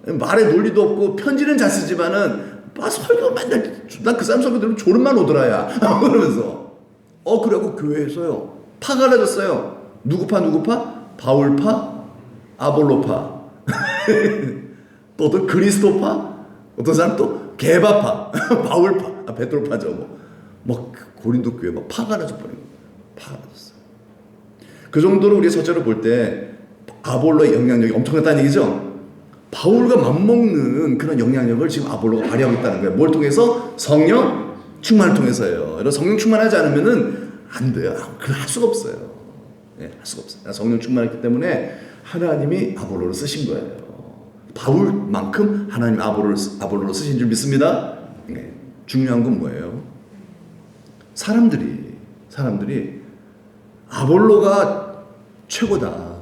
말에 논리도 없고 편지는 잘 쓰지만은 설교 맨날 난 그 사람 설교 들으면 졸음만 오더라야. 그러면서 그래갖고 교회에서요 파가 나졌어요. 누구파? 바울파, 아볼로파. 또 어떤 그리스도파, 어떤 사람 또 개바파, 바울파, 베드로파죠. 막 고린도 교회 막 파가 나져 버린 거예요. 파가 나졌어요. 그 정도로 우리 서체로 볼 때 아볼로의 영향력이 엄청났다는 얘기죠. 바울과 맞먹는 그런 영향력을 지금 아볼로가 발휘하고 있다는 거예요. 뭘 통해서? 성령 충만을 통해서예요. 여러분 성령 충만하지 않으면은 안 돼요. 그걸 할 수가 없어요. 할 수가 없어요. 성령 충만했기 때문에 하나님이 아볼로를 쓰신 거예요. 바울만큼 하나님 아볼로를 쓰신 줄 믿습니다. 중요한 건 뭐예요? 사람들이 아볼로가 최고다.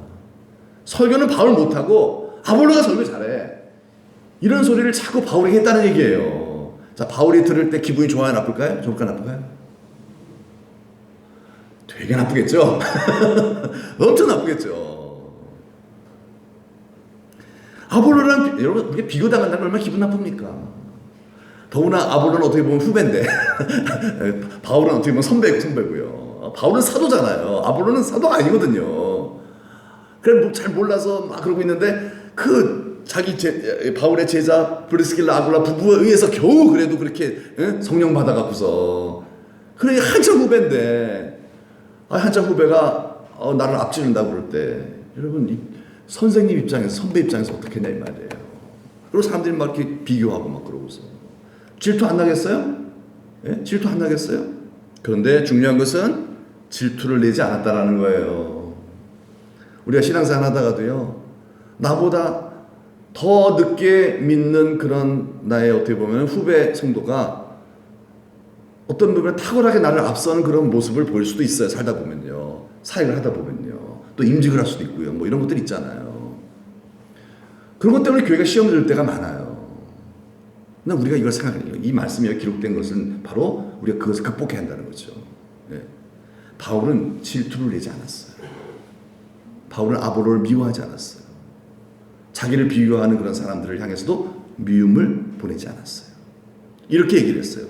설교는 바울 못하고 아볼로가 설교 잘해. 이런 소리를 자꾸 바울이 했다는 얘기예요. 자, 바울이 들을 때 기분이 좋아요, 나쁠까요? 좋을까, 나쁠까요? 되게 나쁘겠죠? 엄청 나쁘겠죠? 아볼로랑, 여러분, 이게 비교당한다는 건 얼마나 기분 나쁩니까? 더구나 아볼로는 어떻게 보면 후배인데, 바울은 어떻게 보면 선배고요. 바울은 사도잖아요. 아볼로는 사도가 아니거든요. 그래, 잘 몰라서 막 그러고 있는데, 바울의 제자 브리스길라 아굴라 부부에 의해서 겨우 그래도 그렇게 성령 받아갖고서, 그래, 한참 후배인데, 한참 후배가 나를 앞지른다고 그럴 때, 여러분, 선생님 입장에서, 선배 입장에서 어떻게 했냐 이 말이에요. 그리고 사람들이 막 이렇게 비교하고 막 그러고서. 질투 안 나겠어요? 예? 질투 안 나겠어요? 그런데 중요한 것은 질투를 내지 않았다라는 거예요. 우리가 신앙생활 하다가도요, 나보다 더 늦게 믿는 그런 나의 어떻게 보면 후배 성도가 어떤 부분에 탁월하게 나를 앞서는 그런 모습을 보일 수도 있어요. 살다 보면요. 사역을 하다 보면요. 또 임직을 할 수도 있고요. 뭐 이런 것들 있잖아요. 그런 것 때문에 교회가 시험을 들 때가 많아요. 근데 우리가 이걸 생각해요. 이 말씀이 기록된 것은 바로 우리가 그것을 극복해야 한다는 거죠. 네. 바울은 질투를 내지 않았어요. 바울은 아볼로를 미워하지 않았어요. 자기를 비교하는 그런 사람들을 향해서도 미움을 보내지 않았어요. 이렇게 얘기를 했어요.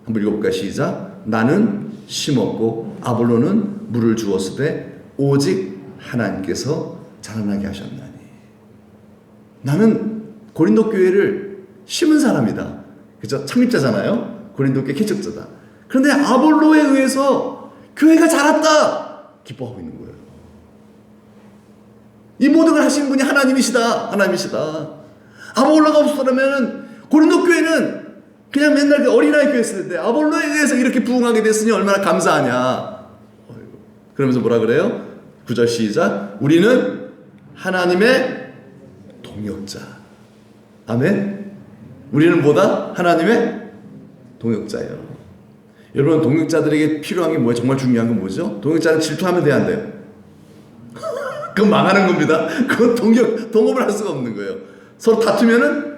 한번 읽어볼까요? 시작. 나는 심었고 아볼로는 물을 주었으되 오직 하나님께서 자라나게 하셨나니. 나는 고린도 교회를 심은 사람이다. 그죠? 창립자잖아요. 고린도 교회 개척자다. 그런데 아볼로에 의해서 교회가 자랐다. 기뻐하고 있는 거예요. 이 모든 걸 하신 분이 하나님이시다. 아볼로가 없었다면 고린도 교회는 그냥 맨날 어린아이 교회였을 때 아볼로에 의해서 이렇게 부흥하게 됐으니 얼마나 감사하냐. 그러면서 뭐라 그래요? 9절 시작. 우리는 하나님의 동역자. 아멘. 우리는 뭐다? 하나님의 동역자예요. 여러분, 동역자들에게 필요한 게 뭐예요? 정말 중요한 건 뭐죠? 동역자는 질투하면 돼야 안 돼요? 그건 망하는 겁니다. 그건 동업을 할 수가 없는 거예요. 서로 다투면은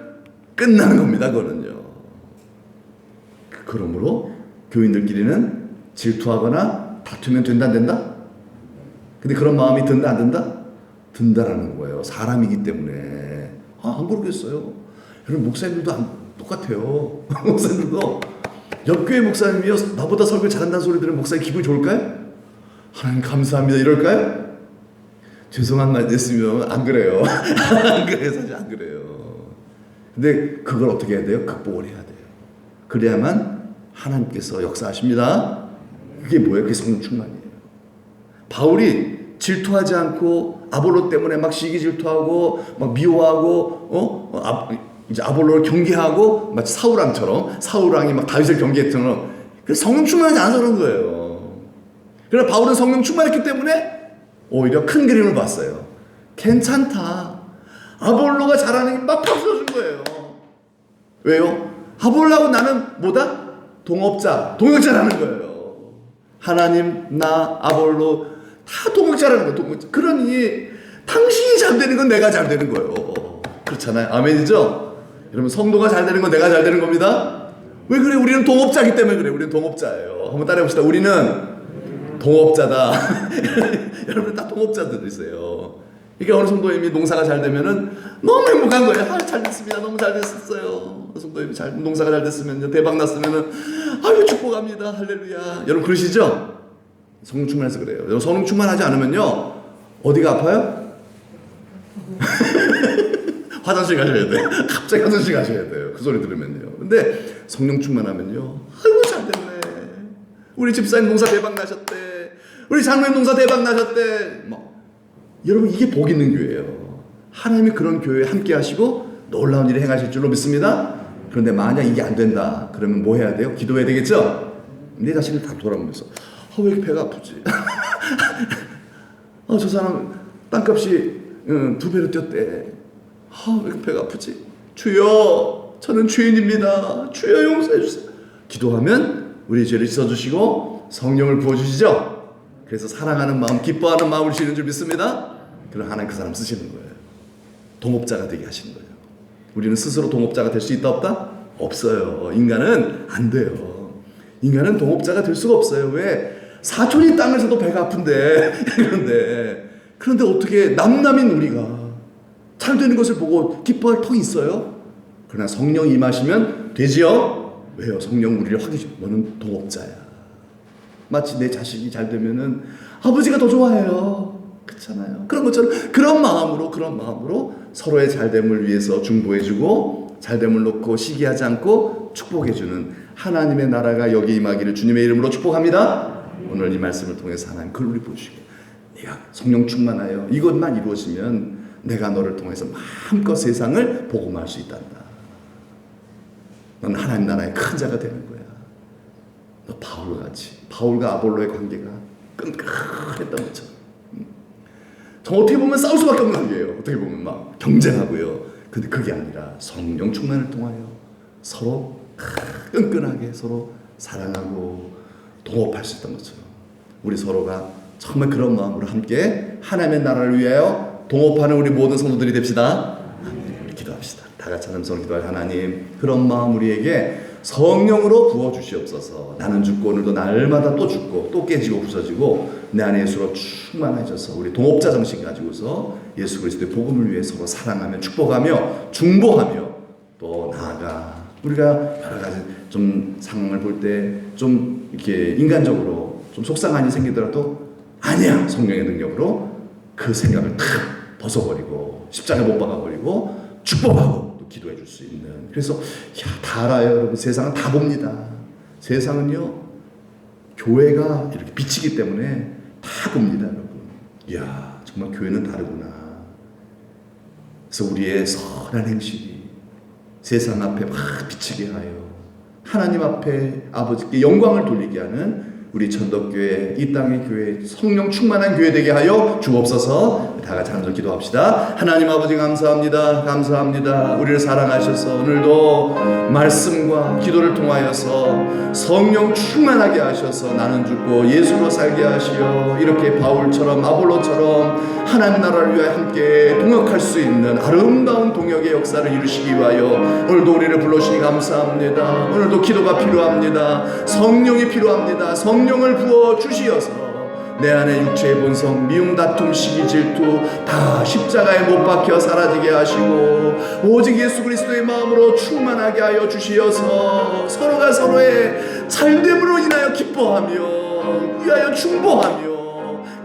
끝나는 겁니다. 그거는요. 그러므로 교인들끼리는 질투하거나 다투면 된다 안 된다? 근데 그런 마음이 든다 안 든다? 든다라는 거예요. 사람이기 때문에. 안 그러겠어요. 여러분, 목사님들도 똑같아요. 목사님들도 옆교회 목사님이요, 나보다 설교 잘한다는 소리 들으면 목사님 기분이 좋을까요? 하나님 감사합니다 이럴까요? 죄송한 말 됐으면 안 그래요. 안 그래요. 사실 안 그래요. 근데 그걸 어떻게 해야 돼요? 극복을 해야 돼요. 그래야만 하나님께서 역사하십니다. 그게 뭐예요? 그게 성령 충만이에요. 바울이 질투하지 않고 아볼로 때문에 막 시기 질투하고 막 미워하고 이제 아볼로를 경계하고 마치 사울왕이 막 다윗을 경계했처럼 성령 충만하지 않아서 그런 거예요. 그러나 바울은 성령 충만했기 때문에 오히려 큰 그림을 봤어요. 괜찮다. 아볼로가 잘하는 게 막 박수 준 거예요. 왜요? 아볼로하고 나는 뭐다? 동역자라는 거예요. 하나님, 나, 아볼로 다 동역자라는 거예요. 그러니 당신이 잘 되는 건 내가 잘 되는 거예요. 그렇잖아요. 아멘이죠? 여러분, 성도가 잘 되는 건 내가 잘 되는 겁니다. 왜 그래? 우리는 동업자이기 때문에 그래. 우리는 동업자예요. 한번 따라해 봅시다. 우리는 동업자다. 여러분 다 동업자들이세요. 이게 어느 성도님이 농사가 잘 되면은 너무 행복한 거예요. 잘 됐습니다. 너무 잘 됐었어요. 성도님이 농사가 잘 됐으면 대박 났으면은 아유 축복합니다. 할렐루야. 여러분 그러시죠? 성령 충만해서 그래요. 여러분 성령 충만하지 않으면요 어디가 아파요? 화장실 가셔야 돼요. 갑자기 화장실 가셔야 돼요. 그 소리 들으면요. 근데 성령 충만하면요, 아이고 잘 됐네, 우리 집사님 농사 대박 나셨대, 우리 장로님 농사 대박 나셨대. 여러분, 이게 복 있는 교회예요. 하나님이 그런 교회에 함께 하시고 놀라운 일을 행하실 줄로 믿습니다. 그런데 만약 이게 안 된다 그러면 뭐 해야 돼요? 기도해야 되겠죠? 내 자신을 다 돌아보면서 왜 이렇게 배가 아프지? 저 사람 땅값이 2배로 뛰었대. 왜 이렇게 배가 아프지? 주여, 저는 죄인입니다. 주여 용서해 주세요. 기도하면 우리 죄를 씻어주시고 성령을 부어주시죠. 그래서 사랑하는 마음, 기뻐하는 마음을 주시는 줄 믿습니다. 그럼 하나님 그 사람 쓰시는 거예요. 동업자가 되게 하시는 거예요. 우리는 스스로 동업자가 될 수 있다 없다? 없어요. 인간은 안 돼요. 인간은 동업자가 될 수가 없어요. 왜? 사촌이 땅을 사도 배가 아픈데 그런데 어떻게 남남인 우리가 잘 되는 것을 보고 기뻐할 턱이 있어요? 그러나 성령 임하시면 되지요? 왜요? 성령 우리를 확인해. 너는 동업자야. 마치 내 자식이 잘 되면은 아버지가 더 좋아해요. 그렇잖아요. 그런 것처럼 그런 마음으로 서로의 잘됨을 위해서 중보해주고 잘됨을 놓고 시기하지 않고 축복해주는 하나님의 나라가 여기 임하기를 주님의 이름으로 축복합니다. 오늘 이 말씀을 통해서 하나님 그걸 우리 보시게, 네가 성령 충만하여 이것만 이루어지면 내가 너를 통해서 마음껏 세상을 복음할 수 있단다. 넌 하나님 나라의 큰 자가 되는 거야. 너 바울같이, 바울과 아볼로의 관계가 끈끈했던 것처럼. 어떻게 보면 싸울 수밖에 없는 관계예요. 어떻게 보면 막 경쟁하고요. 근데 그게 아니라 성령 충만을 통하여 서로 끈끈하게 서로 사랑하고 동업할 수 있던 것처럼 우리 서로가 정말 그런 마음으로 함께 하나님의 나라를 위하여 동업하는 우리 모든 성도들이 됩시다. 우리 기도합시다. 다 같이 함성 기도할 하나님, 그런 마음 우리에게 성령으로 부어주시옵소서. 나는 죽고 오늘도 날마다 또 죽고 또 깨지고 부서지고 내 안에 예수로 충만해져서 우리 동업자 정신 가지고서 예수 그리스도의 복음을 위해 서로 사랑하며 축복하며 중보하며 또 나아가 우리가 여러 가지 좀 상황을 볼 때 좀 이렇게 인간적으로 좀 속상한 일이 생기더라도 아니야, 성령의 능력으로 그 생각을 탁 벗어버리고 십자가에 못 박아버리고 축복하고 또 기도해 줄 수 있는. 그래서 다 알아요 여러분. 세상은 다 봅니다. 세상은요 교회가 이렇게 비치기 때문에 다 봅니다 여러분. 이야, 정말 교회는 다르구나. 그래서 우리의 선한 행실이 세상 앞에 막 비치게 하여 하나님 앞에 아버지께 영광을 돌리게 하는 우리 천덕교회, 이 땅의 교회, 성령 충만한 교회 되게 하여 주옵소서. 다 같이 함께 기도합시다. 하나님 아버지 감사합니다. 감사합니다. 우리를 사랑하셔서 오늘도 말씀과 기도를 통하여서 성령 충만하게 하셔서 나는 죽고 예수로 살게 하시어 이렇게 바울처럼 아볼로처럼 하나님 나라를 위하여 함께 동역할 수 있는 아름다운 동역의 역사를 이루시기 위하여 오늘도 우리를 불러주시니 감사합니다. 오늘도 기도가 필요합니다. 성령이 필요합니다. 성령을 부어 주시어서 내 안에 육체의 본성, 미움, 다툼, 시기, 질투 다 십자가에 못 박혀 사라지게 하시고 오직 예수 그리스도의 마음으로 충만하게 하여 주시어서 서로가 서로의 잘됨으로 인하여 기뻐하며 위하여 중보하며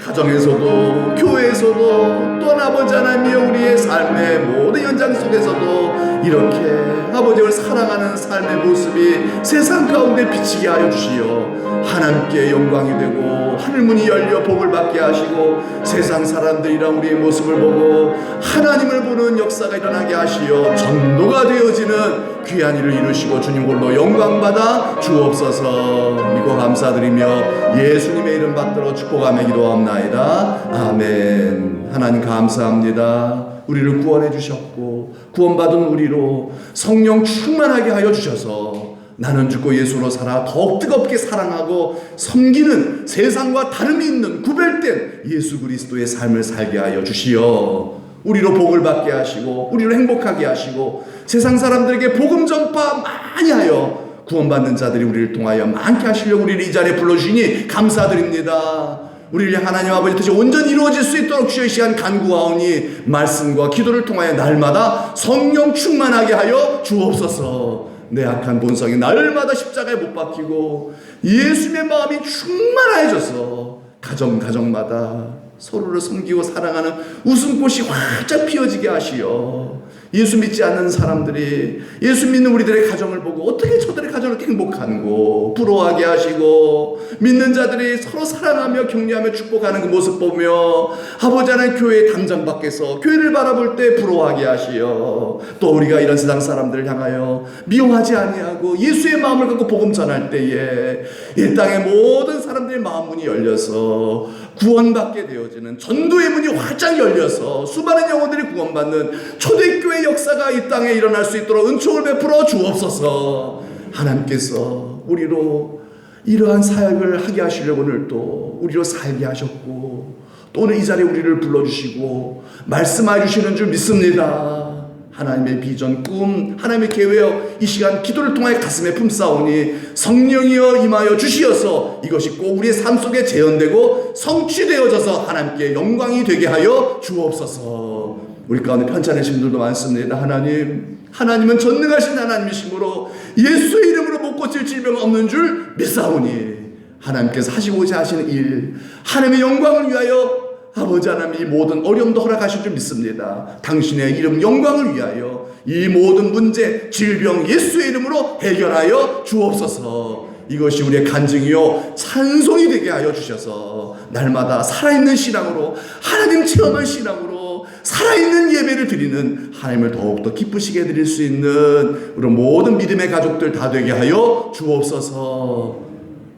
가정에서도 교회에서도 또 아버지 하나님이여 우리의 삶의 모든 현장 속에서도 이렇게 아버지를 사랑하는 삶의 모습이 세상 가운데 비치게 하여 주시어 하나님께 영광이 되고 하늘문이 열려 복을 받게 하시고 세상 사람들이랑 우리의 모습을 보고 하나님을 보는 역사가 일어나게 하시어 전도가 되어지는 귀한 일을 이루시고 주님 홀로 영광받아 주옵소서. 믿고 감사드리며 예수님의 이름 받들어 축복하며 기도합나이다. 아멘. 하나님 감사합니다. 우리를 구원해 주셨고 구원받은 우리로 성령 충만하게 하여 주셔서 나는 죽고 예수로 살아 더욱 뜨겁게 사랑하고 섬기는 세상과 다름이 있는 구별된 예수 그리스도의 삶을 살게 하여 주시어 우리로 복을 받게 하시고 우리로 행복하게 하시고 세상 사람들에게 복음 전파 많이 하여 구원받는 자들이 우리를 통하여 많게 하시려고 우리를 이 자리에 불러주시니 감사드립니다. 우리를 하나님 아버지 뜻이 온전히 이루어질 수 있도록 주의 시간 간구하오니 말씀과 기도를 통하여 날마다 성령 충만하게 하여 주옵소서. 내 악한 본성이 날마다 십자가에 못 박히고 예수님의 마음이 충만해져서 가정마다 서로를 섬기고 사랑하는 웃음꽃이 활짝 피어지게 하시어 예수 믿지 않는 사람들이 예수 믿는 우리들의 가정을 보고 어떻게 저들의 가정을 이렇게 행복한고 부러워하게 하시고, 믿는 자들이 서로 사랑하며 격려하며 축복하는 그 모습 보며 아버지 하나님 교회의 담장 밖에서 교회를 바라볼 때 부러워하게 하시어, 또 우리가 이런 세상 사람들을 향하여 미워하지 아니하고 예수의 마음을 갖고 복음 전할 때에 이 땅의 모든 사람들의 마음 문이 열려서 구원받게 되어지는 전도의 문이 활짝 열려서 수많은 영혼들이 구원받는 초대교회 역사가 이 땅에 일어날 수 있도록 은총을 베풀어 주옵소서. 하나님께서 우리로 이러한 사역을 하게 하시려고 오늘 또 우리로 살게 하셨고, 또 오늘 이 자리에 우리를 불러주시고 말씀해 주시는 줄 믿습니다. 하나님의 비전, 꿈, 하나님의 계획, 이 시간 기도를 통하여 가슴에 품싸오니 성령이여 임하여 주시어서 이것이 꼭 우리의 삶 속에 재현되고 성취되어져서 하나님께 영광이 되게 하여 주옵소서. 우리 가운데 편찮으신 분들도 많습니다. 하나님은 전능하신 하나님이시므로 예수의 이름으로 못 고칠 질병 없는 줄 믿사오니 하나님께서 하시고자 하시는 일, 하나님의 영광을 위하여 아버지 하나님 이 모든 어려움도 허락하실 줄 믿습니다. 당신의 이름 영광을 위하여 이 모든 문제, 질병 예수의 이름으로 해결하여 주옵소서. 이것이 우리의 간증이요 찬송이 되게 하여 주셔서 날마다 살아있는 신앙으로, 하나님 체험한 신앙으로 살아있는 예배를 드리는 하나님을 더욱더 기쁘시게 드릴 수 있는 우리 모든 믿음의 가족들 다 되게 하여 주옵소서.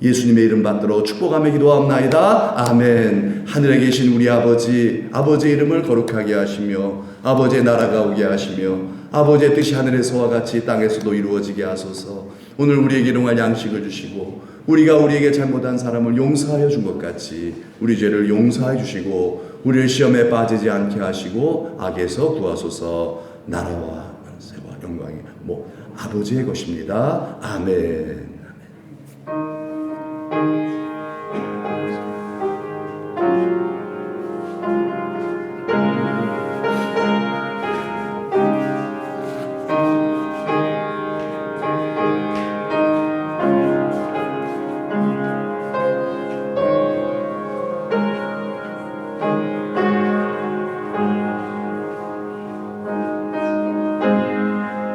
예수님의 이름 받들어 축복하며 기도합나이다. 아멘. 하늘에 계신 우리 아버지, 아버지의 이름을 거룩하게 하시며 아버지의 나라가 오게 하시며 아버지의 뜻이 하늘에서와 같이 땅에서도 이루어지게 하소서. 오늘 우리에게 일용할 양식을 주시고 우리가 우리에게 잘못한 사람을 용서하여 준 것 같이 우리 죄를 용서해 주시고 우리를 시험에 빠지지 않게 하시고 악에서 구하소서. 나라와 권세와 영광이 아버지의 것입니다. 아멘.